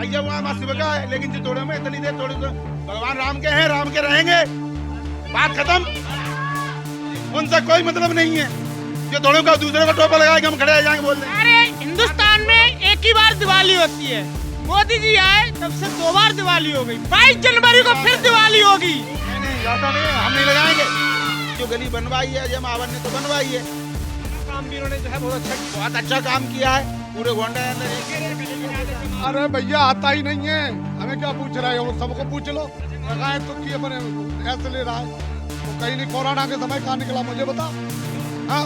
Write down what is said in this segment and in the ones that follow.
भैया वहाँ माँ शिव का है, लेकिन जो तोड़े में इतनी देर तोड़े तो भगवान राम के हैं, राम के रहेंगे, बात खत्म। उनसे कोई मतलब नहीं है। जो तोड़े का दूसरे को टोपा लगा के हम खड़े आ जाएंगे बोलते हैं। अरे हिंदुस्तान में एक ही बार दिवाली होती है, मोदी जी आए तब से 2 बार दिवाली हो गई, 22 जनवरी को फिर दिवाली होगी। नहीं ऐसा नहीं है, हम नहीं लगाएंगे। जो गली बनवाई है अजय महावर ने तो बनवाई है, काम भी उन्होंने जो है बहुत अच्छा काम किया है। पूरे गोंडा अंदर अरे भैया आता ही नहीं है, हमें क्या पूछ रहे हो, सबको पूछ लो। लगाए तो किए बने ऐसे ले रहा है, तो कहीं नहीं। कोरोना के समय कहाँ निकला मुझे बता। हाँ,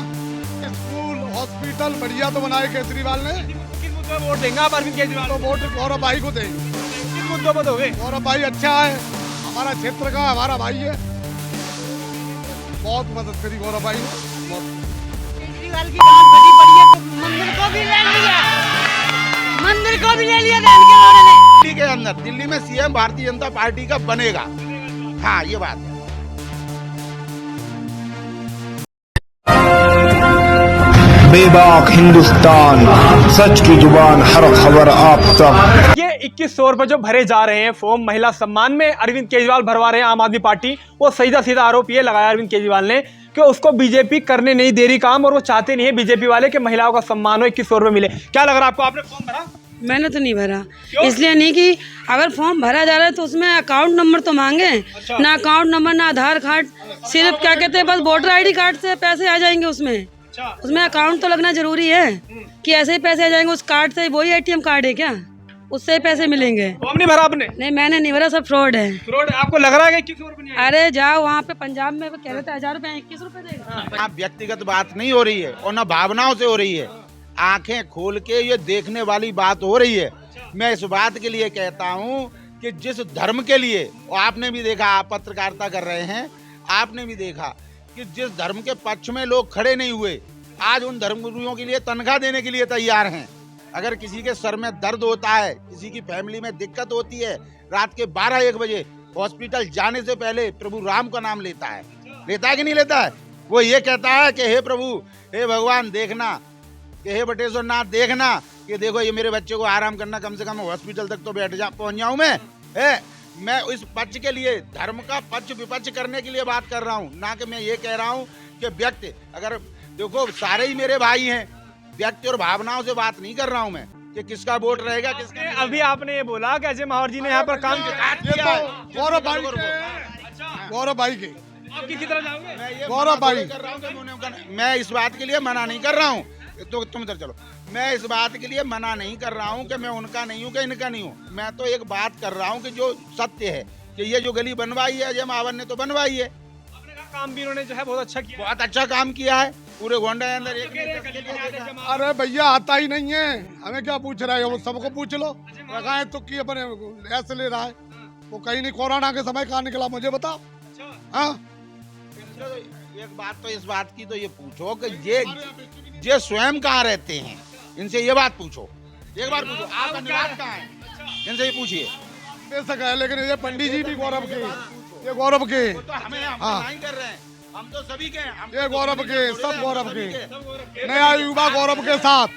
स्कूल हॉस्पिटल बढ़िया तो बनाए केजरीवाल ने। किस मुद्दे पर वोट देंगे आप अरविंद केजरीवाल तो वोट गौरव भाई को देंगे। किस मुद्दों पर दोगे? गौरव भाई अच्छा है, हमारा क्षेत्र का हमारा भाई है, बहुत मदद करी गौरव भाई ने, बहुत। केजरीवाल की बात बड़ी बड़ी है, तो मंदिर को भी ले लिया, मंदिर को भी ले लिया ने। दिल्ली के अंदर, दिल्ली में सीएम भारतीय जनता पार्टी का बनेगा। हाँ ये बात है। बेबाक हिंदुस्तान, सच की जुबान, हर खबर आप तक। ये 2100 रुपए जो भरे जा रहे हैं फॉर्म महिला सम्मान में अरविंद केजरीवाल भरवा रहे हैं आम आदमी पार्टी, वो सीधा आरोप ये लगाया अरविंद केजरीवाल ने कि उसको बीजेपी करने नहीं दे रही काम, और वो चाहते नहीं है बीजेपी वाले कि महिलाओं का सम्मान हो। 2100 रुपए मिले। क्या लग रहा है आपको? आपने फॉर्म भरा? मैंने तो नहीं भरा, इसलिए नहीं कि अगर फॉर्म भरा जा रहा है तो उसमें अकाउंट नंबर तो मांगे। अच्छा। ना अकाउंट नंबर ना आधार कार्ड, सिर्फ क्या कहते हैं बस वोटर आईडी कार्ड से पैसे आ जाएंगे उसमें। अच्छा। उसमें अकाउंट तो लगना जरूरी है कि ऐसे ही पैसे आ जाएंगे उस कार्ड से। वही एटीएम कार्ड है क्या, उससे ही पैसे मिलेंगे? फॉर्म नहीं भरा आपने? नहीं मैंने नहीं भरा, सब फ्रॉड है। फ्रॉड? आपको लग रहा है कि 2100 रुपए नहीं आए? अरे जाओ वहाँ पे पंजाब में वो कह रहे थे 1000 रुपए 21 रुपए देगा। यहाँ व्यक्तिगत बात नहीं हो रही है और न भावनाओं से हो रही है, आंखें खोल के ये देखने वाली बात हो रही है। मैं इस बात के लिए कहता हूँ कि जिस धर्म के लिए, और आपने भी देखा, आप पत्रकारिता कर रहे हैं, आपने भी देखा कि जिस धर्म के पक्ष में लोग खड़े नहीं हुए, आज उन धर्मगुरुओं के लिए तनख्वाह देने के लिए तैयार हैं। अगर किसी के सर में दर्द होता है, किसी की फैमिली में दिक्कत होती है, रात के 12-1 बजे हॉस्पिटल जाने से पहले प्रभु राम का नाम लेता है कि नहीं लेता है? वो ये कहता है कि हे प्रभु, हे भगवान देखना, कि हे बटेश्वर नाथ देखना, कि देखो ये मेरे बच्चे को आराम करना, कम से कम हॉस्पिटल तक तो पहुंच जाऊं मैं इस पक्ष के लिए, धर्म का पक्ष विपक्ष करने के लिए बात कर रहा हूं, ना कि मैं ये कह रहा हूं कि व्यक्ति, अगर देखो सारे ही मेरे भाई हैं, व्यक्ति और भावनाओं से बात नहीं कर रहा हूं मैं कि किसका वोट रहेगा किसका नहीं। अभी आपने ये बोला कि अजय महावर जी ने यहाँ पर काम किया। गौरव भाई के, गौरव भाई के, आप किसी तरह जाओगे? मैं ये गौरव भाई कर रहा हूं कि मैं इस बात के लिए मना नहीं कर रहा हूं, तो तुम इधर चलो। मैं इस बात के लिए मना नहीं कर रहा हूं कि मैं उनका नहीं हूं कि इनका नहीं हूं। मैं तो एक बात कर रहा हूं कि जो सत्य है कि ये जो गली बनवाई है अजय महावर ने तो बनवाई है। आपने कहा काम भी उन्होंने जो है बहुत अच्छा किया। बहुत अच्छा काम किया है। पूरे गोंडा के अंदर अरे भैया आता ही नहीं है, हमें क्या पूछ रहे हो, सबको पूछ लो। लगाए तो किए बने ऐसे ले रहा है, वो कहीं नहीं। कोरोना के समय कहाँ निकला मुझे बता। हाँ, एक बात तो इस बात की तो ये पूछो कि ये स्वयं कहाँ रहते हैं, इनसे ये बात पूछो। एक बार पूछो आपका निवास कहाँ है, इनसे ये पूछिए। बेशक है, लेकिन ये पंडित जी भी गौरव के, ये गौरव के, तो हमें हम हाँ। नहीं कर रहे हैं, हम तो सभी के हैं। ये गौरव के, सब गौरव के, नया युवा गौरव के साथ,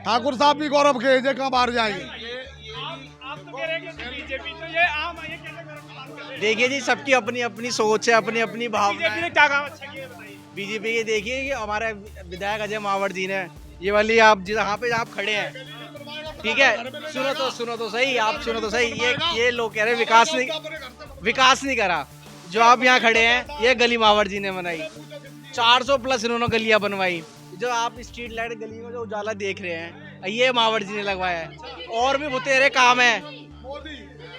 ठाकुर साहब भी गौरव के, ये कहाँ बाहर जाएंगे। आप तो कह रहे हैं कि बीजेपी तो ये आम है, ये कैसे काम कर रहे हैं? देखिए जी, सबकी अपनी अपनी सोच है, अपनी अपनी भावना बीजेपी ने है। क्या काम अच्छा किया बताइए? बीजेपी के देखिए कि हमारे विधायक अजय महावर जी ने ये वाली, आप जहाँ पे आप खड़े हैं, ठीक है, सुनो तो सही, आप सुनो तो सही। ये लोग कह रहे हैं विकास नहीं करा। जो आप यहाँ खड़े हैं, ये गली महावर जी ने बनाई, 400 प्लस इन्होंने गलियां बनवाई। जो आप स्ट्रीट लाइट गली में जो उजाला देख रहे हैं, ये महावर जी ने लगवाया है। और भी बतेरे काम है,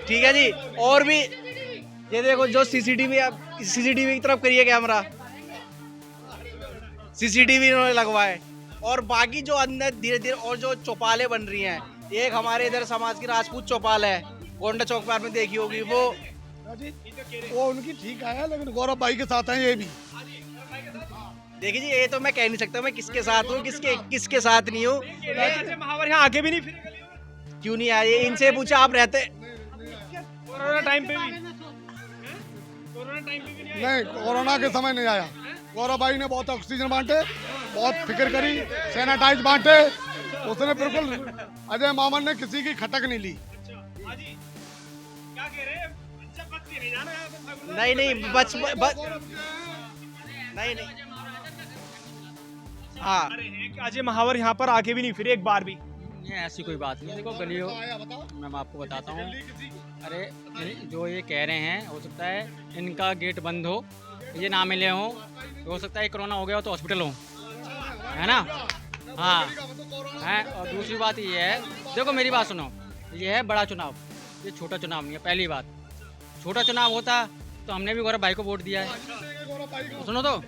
ठीक है जी। और भी ये देखो, जो सीसीटीवी की तरफ करिए कैमरा, सीसीटीवी इन्होंने लगवाए। और बाकी जो अंदर धीरे धीरे और जो चौपालें बन रही हैं, एक हमारे इधर समाज की राजपूत चौपाल है, गोंडा चौक पर आपने देखी होगी, वो उनकी ठीक है, लेकिन गौरव भाई के साथ है ये भी। देखिए जी, ये तो मैं कह नहीं सकता मैं किसके साथ हूँ, किसके साथ नहीं हूँ। अजय महावर यहाँ आगे भी नहीं फिरे गली में? क्यों नहीं आए, इनसे पूछा आप रहते। कोरोना टाइम पे भी नहीं, कोरोना के समय नहीं आया। गौरव भाई ने बहुत ऑक्सीजन बांटे, बहुत फिक्र करी, सैनिटाइज बांटे, उसने बिल्कुल अजय मामन ने किसी की खटक नहीं ली। क्या कह रहे हैं? अच्छा, बच के नहीं जाना है तो नहीं नहीं नहीं हाँ अरे हैं कि अजय महावर यहाँ पर आके भी नहीं फिरे एक बार भी। नहीं ऐसी कोई बात नहीं। देखो गलियों मैं आपको बताता हूँ। अरे जो ये कह रहे हैं हो सकता है इनका गेट बंद हो, ये ना मिले हो सकता है कोरोना हो गया हो तो हॉस्पिटल हो, है ना। हाँ है। और दूसरी बात ये है, देखो मेरी बात सुनो, ये है बड़ा चुनाव, ये छोटा चुनाव नहीं है। पहली बात, छोटा चुनाव होता तो हमने भी गौरव भाई को वोट दिया है, सुनो तो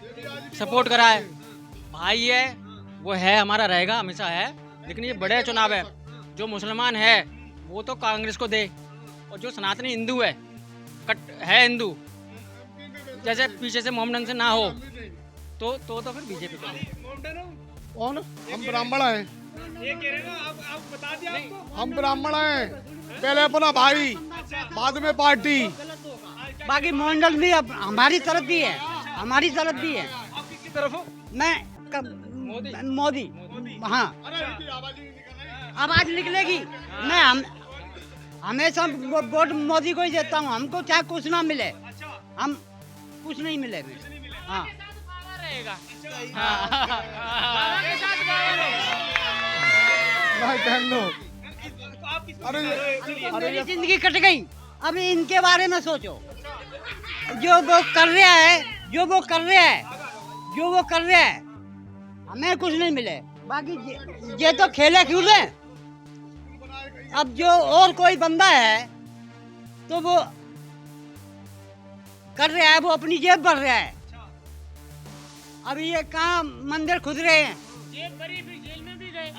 सपोर्ट करा है। भाई है वो है, हमारा रहेगा, हमेशा है। लेकिन ये बड़े चुनाव है, जो मुसलमान है वो तो कांग्रेस को दे, और जो सनातनी हिंदू है, है हिंदू, जैसे पीछे से मोहम्मदन से ना हो तो फिर बीजेपी को दे। कौन? हम ब्राह्मण हैं। ये कह रहे हैं ना, आप बता दिया आपको। हम ब्राह्मण हैं, पहले अपना भाई, बाद में पार्टी। बाकी मंडल भी अब हमारी तरफ भी है, हमारी तरफ भी है। आप किसकी तरफ हो? मैं मोदी। हाँ, आवाज निकलेगी। मैं हमेशा वोट मोदी को ही देता हूँ, हमको चाहे कुछ ना मिले, हम कुछ नहीं मिले। हाँ मेरी जिंदगी कट गई, अभी इनके बारे में सोचो। जो वो कर रहा है, हमें कुछ नहीं मिले। बाकी ये तो खेले कूदे। अब जो और कोई बंदा है तो वो कर रहा है, वो अपनी जेब भर रहा है। अभी ये कहाँ मंदिर खुद रहे हैं, जेब भरी, फिर जेल में भी गए।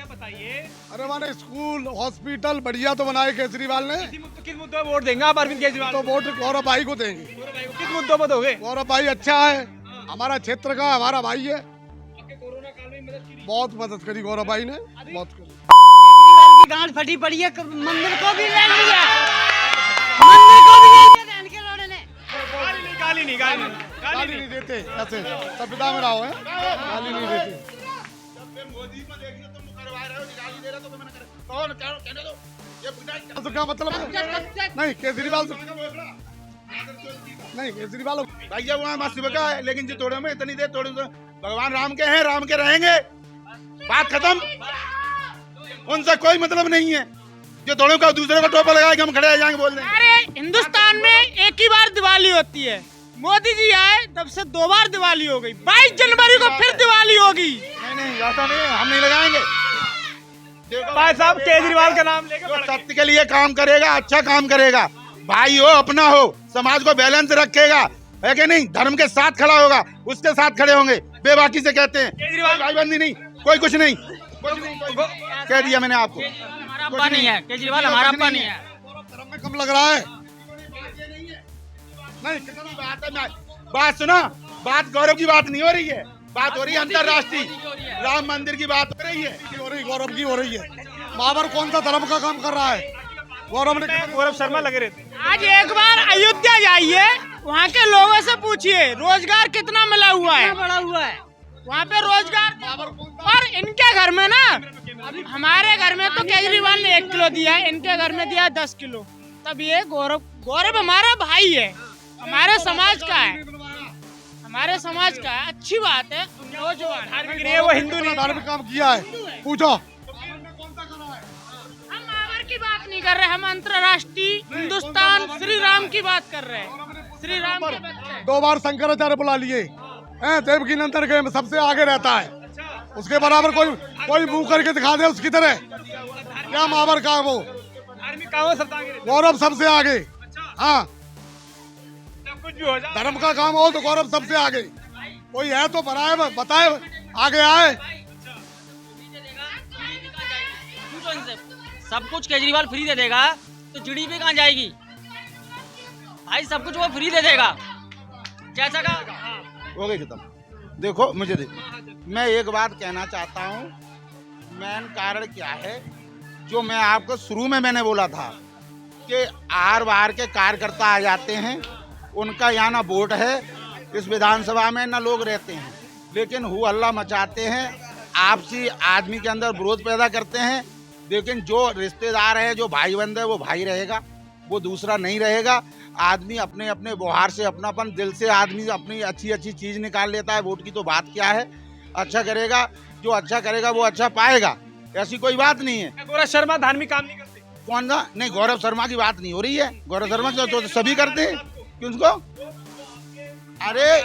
बताइए। अरे माने स्कूल हॉस्पिटल बढ़िया तो बनाए केजरीवाल ने। किस मुद्दों पर वोट देंगे आप अरविंद केजरीवाल? तो वोट गौरव भाई को देंगे। किस मुद्दों पर दोगे? गौरव भाई अच्छा है, हमारा क्षेत्र का हमारा भाई है। कोरोना काल में मदद की, बहुत मदद करी गौरव भाई ने, बहुत करी। की गांठ फटी पड़ी है, मंदिर को भी ले लिया, मंदिर को भी ले लिया इनके लोगों ने। गाली नहीं देते ऐसे, सभ्यता में रहो है, गाली नहीं देते। मोदी को देखिए तुम करवा रहे हो, गाली दे रहे हो तो मैंने कौन कहने दो ये तो क्या मतलब है? नहीं केजरीवाल नहीं, केजरीवाल भैया वहाँ मस्त का है, लेकिन जो तोड़े में इतनी देर तोड़े, भगवान राम के हैं, राम के रहेंगे, बात खत्म। उनसे कोई मतलब नहीं है। जो तोड़े का दूसरे को टोपा लगा के हम खड़े आ जाएंगे बोल देंगे। अरे हिंदुस्तान में एक ही बार दिवाली होती है, मोदी जी आए तब से 2 बार दिवाली हो गई, 22 जनवरी को फिर दिवाली होगी। नहीं ऐसा नहीं है, हम नहीं लगाएंगे। भाई साहब केजरीवाल का नाम लेकर जो सत्य के लिए काम करेगा, अच्छा काम करेगा, भाई हो अपना हो, समाज को बैलेंस रखेगा, है कि नहीं, धर्म के साथ खड़ा होगा, उसके साथ खड़े होंगे। बेबाकी से कहते हैं केजरीवाल भाईबंदी नहीं, कोई कुछ नहीं, कह दिया मैंने आपको। हमारा अब्बा नहीं है केजरीवाल, हमारा अब्बा नहीं है। धर्म में कम लग रहा है। नहीं कितनी बात है, बात सुना, बात गौरव की बात नहीं हो रही है, बात हो रही है अंतरराष्ट्रीय राम मंदिर की बात हो रही है, गौरव की हो रही है। महावर कौन सा धर्म का काम कर रहा है? गौरव शर्मा लगे रहते। आज एक बार अयोध्या जाइए, वहाँ के लोगों से पूछिए रोजगार कितना मिला हुआ है, बड़ा हुआ है वहाँ पे रोजगार। और इनके घर में ना, हमारे घर में तो केजरीवाल ने 1 किलो दिया है, इनके घर में दिया 10 किलो। तब ये गौरव हमारा भाई है, हमारे समाज का है, हमारे समाज का है। अच्छी बात है। नौजवान वो हिंदू नहीं, धार्मिक काम किया है, पूछो। हम मावर की बात नहीं कर रहे, हम अंतर्राष्ट्रीय हिंदुस्तान श्री राम की बात कर रहे हैं। श्री राम के बच्चे 2 बार शंकराचार्य बुला लिए हैं, देवकी नंदन के सबसे आगे रहता है, उसके बराबर कोई मुंह करके दिखा दे उसकी तरह। क्या महावर का वो धार्मिक काम सबसे आगे, गौरव सबसे आगे। हाँ, कुछ भी हो जाए, धर्म का काम हो तो गौरव सबसे आगे। कोई है तो बताए आगे आए। सब कुछ केजरीवाल फ्री दे देगा तो जीडीपी कहाँ जाएगी भाई? सब कुछ वो फ्री दे देगा, जैसा का हो गई खत्म। देखो मुझे देखो, मैं एक बात कहना चाहता हूँ, मेन कारण क्या है, जो मैं आपको शुरू में मैंने बोला था कि आर बार के कार्यकर्ता आ जाते हैं, उनका यहाँ ना वोट है, इस विधानसभा में ना लोग रहते हैं, लेकिन हु हल्ला मचाते हैं, आपसी आदमी के अंदर विरोध पैदा करते हैं। लेकिन जो रिश्तेदार है, जो भाई बंद है, वो भाई रहेगा, वो दूसरा नहीं रहेगा। आदमी अपने अपने व्यवहार से, अपनापन दिल से आदमी अपनी अच्छी अच्छी चीज़ निकाल लेता है। वोट की तो बात क्या है, अच्छा करेगा, जो अच्छा करेगा वो अच्छा पाएगा, ऐसी कोई बात नहीं है। गौरव शर्मा धार्मिक काम नहीं करते? कौन सा? नहीं, गौरव शर्मा की बात नहीं हो रही है। गौरव शर्मा तो सभी करते हैं कि उसको, अरे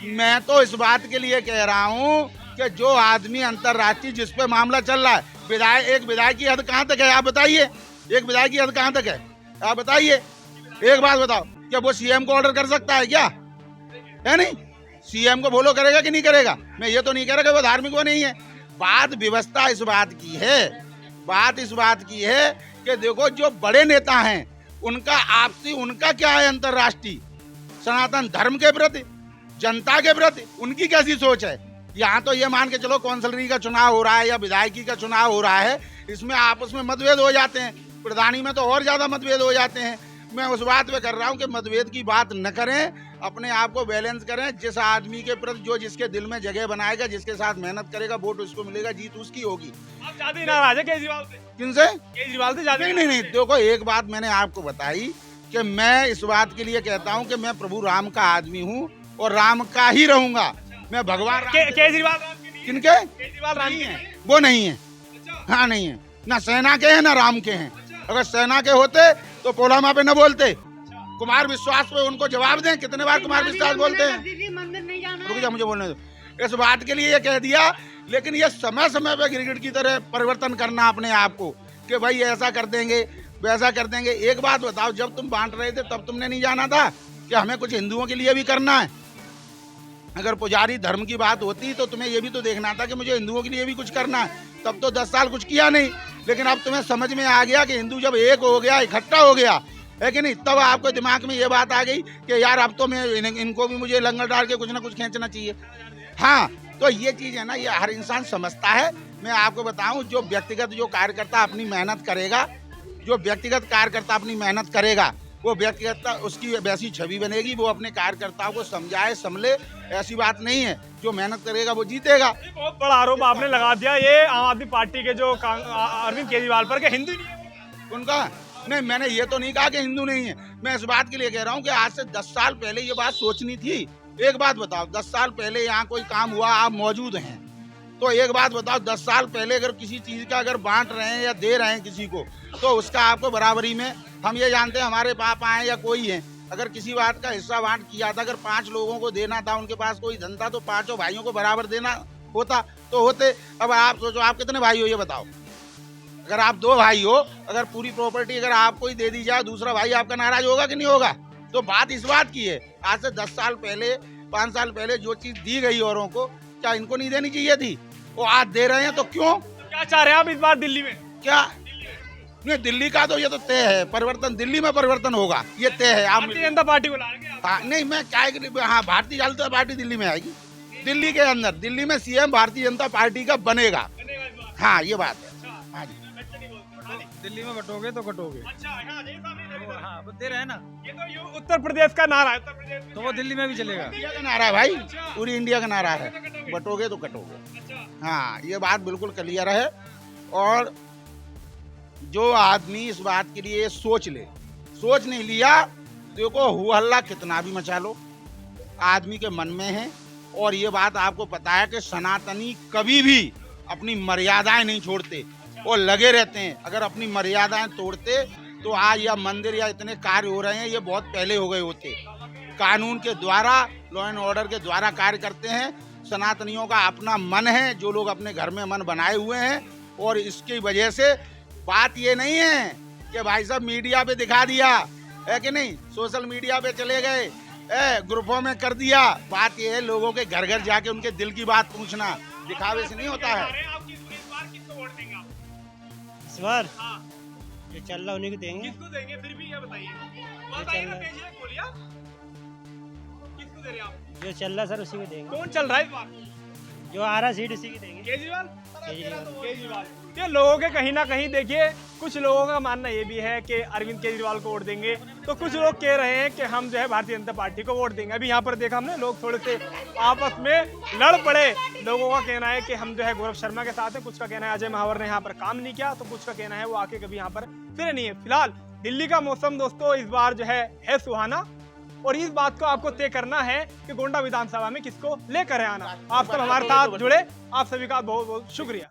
मैं तो इस बात के लिए कह रहा हूँ कि जो आदमी अंतर्राष्ट्रीय जिस पे मामला चल रहा है, एक विधायक की हद कहाँ तक है आप बताइए, एक विधायक की हद कहाँ तक है आप बताइए। एक बात बताओ, क्या वो सीएम को ऑर्डर कर सकता है क्या? है नहीं, सीएम को फॉलो करेगा कि नहीं करेगा? मैं ये तो नहीं कह रहा कि वो धार्मिक वो नहीं है। बात व्यवस्था इस बात की है, बात इस बात की है कि देखो जो बड़े नेता हैं उनका आपसी, उनका क्या है अंतर्राष्ट्रीय सनातन धर्म के प्रति, जनता के प्रति उनकी कैसी सोच है। यहाँ तो ये मान के चलो कौंसलरी का चुनाव हो रहा है या विधायकी का चुनाव हो रहा है, इसमें आपस में मतभेद हो जाते हैं, प्रधानी में तो और ज्यादा मतभेद हो जाते हैं। मैं उस बात पे कर रहा हूँ कि मतभेद की बात न करें, अपने आप को बैलेंस करें। जिस आदमी के प्रति जो जिसके दिल में जगह बनाएगा, जिसके साथ मेहनत करेगा, वोट उसको मिलेगा, जीत उसकी होगी। आप ज्यादा ही नाराज है केजरीवाल से? किनसे? केजरीवाल से ज्यादा? नहीं, देखो एक बात मैंने आपको बताई कि मैं इस बात के लिए कहता हूँ कि मैं प्रभु राम का आदमी हूँ और राम का ही रहूंगा। मैं भगवान केजरीवाल किनके? केजरीवाल राम के हैं? वो नहीं है, हाँ नहीं है, ना सेना के हैं ना राम के हैं। अगर सेना के होते तो पोलामा पे न बोलते। कुमार विश्वास पे उनको जवाब दें, कितने बार कुमार विश्वास बोलते हैं। रुक जा, मुझे बोलने दो। इस बात के लिए ये कह दिया, लेकिन ये समय समय पे गिरगिट की तरह परिवर्तन करना अपने आप को कि भाई ऐसा कर देंगे वैसा कर देंगे। एक बात बताओ, जब तुम बांट रहे थे तब तुमने नहीं जाना था कि हमें कुछ हिंदुओं के लिए भी करना है? अगर पुजारी धर्म की बात होती तो तुम्हें ये भी तो देखना था कि मुझे हिंदुओं के लिए भी कुछ करना है। तब तो 10 साल कुछ किया नहीं, लेकिन अब तुम्हें समझ में आ गया कि हिंदू जब एक हो गया, इकट्ठा हो गया है कि नहीं, तब आपको दिमाग में ये बात आ गई कि यार अब तो मैं इनको भी मुझे लंगर डाल के कुछ ना कुछ खींचना चाहिए। हाँ, तो ये चीज़ है ना, ये हर इंसान समझता है। मैं आपको बताऊं, जो व्यक्तिगत जो कार्यकर्ता अपनी मेहनत करेगा, जो व्यक्तिगत कार्यकर्ता अपनी मेहनत करेगा, वो व्यक्तिगत उसकी वैसी छवि बनेगी। वो अपने कार्यकर्ताओं को समझाए संभले, ऐसी बात नहीं है। जो मेहनत करेगा वो जीतेगा। बहुत बड़ा आरोप आपने लगा दिया ये आम आदमी पार्टी के जो अरविंद केजरीवाल पर कि हिंदू नहीं है उनका। नहीं, मैंने ये तो नहीं कहा कि हिंदू नहीं है। मैं इस बात के लिए कह रहा हूँ कि आज से 10 साल पहले ये बात सोचनी थी। एक बात बताओ, 10 साल पहले यहाँ कोई काम हुआ, आप मौजूद हैं, तो एक बात बताओ, 10 साल पहले अगर किसी चीज़ का अगर बांट रहे हैं या दे रहे हैं किसी को, तो उसका आपको बराबरी में, हम ये जानते हैं हमारे पापा हैं या कोई है, अगर किसी बात का हिस्सा बांट किया था, अगर 5 लोगों को देना था, उनके पास कोई धन था, तो 5 भाइयों को बराबर देना होता तो होते। अब आप सोचो, आप कितने भाई हो ये बताओ। अगर आप 2 भाई हो, अगर पूरी प्रॉपर्टी अगर आपको ही दे दी जाए, दूसरा भाई आपका नाराज होगा कि नहीं होगा? तो बात इस बात की है, आज से 10 साल पहले, 5 साल पहले जो चीज़ दी गई औरों को, क्या इनको नहीं देनी चाहिए थी? वो आज दे रहे हैं, तो क्यों? क्या चाह रहे हैं आप इस बार दिल्ली में? क्या नहीं, दिल्ली का तो ये तो तय है, परिवर्तन दिल्ली में परिवर्तन होगा, ये तय है। आप भारतीय जनता पार्टी को लाएंगे आप? हाँ, नहीं, मैं क्या, हाँ, भारतीय जनता पार्टी दिल्ली में आएगी। दिल्ली के अंदर, दिल्ली में सीएम भारतीय जनता पार्टी का बनेगा। हाँ, ये बात है। हाँ जी, दिल्ली में बटोगे तो कटोगे। अच्छा, हाँ, वो दे रहे हैं ना। ये तो उत्तर प्रदेश का नारा है, उत्तर प्रदेश में तो वो दिल्ली में भी चलेगा। इंडिया का नारा है भाई, पूरी इंडिया का नारा है, बटोगे तो कटोगे। हाँ, ये बात बिल्कुल क्लियर है। और जो आदमी इस बात के लिए सोच ले, सोच नहीं लिया, देखो हुआ हल्ला कितना भी मचा लो, आदमी के मन में है। और ये बात आपको पता है कि सनातनी कभी भी अपनी मर्यादाएं नहीं छोड़ते और लगे रहते हैं। अगर अपनी मर्यादाएं तोड़ते तो आज या मंदिर या इतने कार्य हो रहे हैं, ये बहुत पहले हो गए होते। कानून के द्वारा, लॉ एंड ऑर्डर के द्वारा कार्य करते हैं। सनातनियों का अपना मन है, जो लोग अपने घर में मन बनाए हुए हैं। और इसकी वजह से बात ये नहीं है कि भाई साहब मीडिया पे दिखा दिया है कि नहीं, सोशल मीडिया पे चले गए, ग्रुपों में कर दिया। बात ये है लोगों के घर घर जाके उनके दिल की बात पूछना, दिखावे से नहीं होता है। इस बार जो चल रहा उन्हीं को देंगे। किसको देंगे फिर भी ये बताइए। किसको दे रहे आप? जो चल रहा सर उसी को देंगे। कौन चल रहा है इस बार? जो आ रहा सीट उसी की देंगे। केजरीवाल। ये लोगों के कहीं ना कहीं देखिए कुछ लोगों का मानना ये भी है कि अरविंद केजरीवाल को वोट देंगे, तो कुछ लोग कह रहे हैं कि हम जो है भारतीय जनता पार्टी को वोट देंगे। अभी यहाँ पर देखा हमने लोग थोड़े से आपस में लड़ पड़े। लोगों का कहना है कि हम जो है गौरव शर्मा के साथ हैं, कुछ का कहना है अजय महावर ने यहाँ पर काम नहीं किया, तो कुछ का कहना है वो आके कभी यहाँ पर फिर नहीं है। फिलहाल दिल्ली का मौसम दोस्तों इस बार जो है सुहाना, और इस बात को आपको तय करना है कि गोंडा विधानसभा में किसको लेकर आना। आप सब हमारे साथ जुड़े, आप सभी का बहुत बहुत शुक्रिया।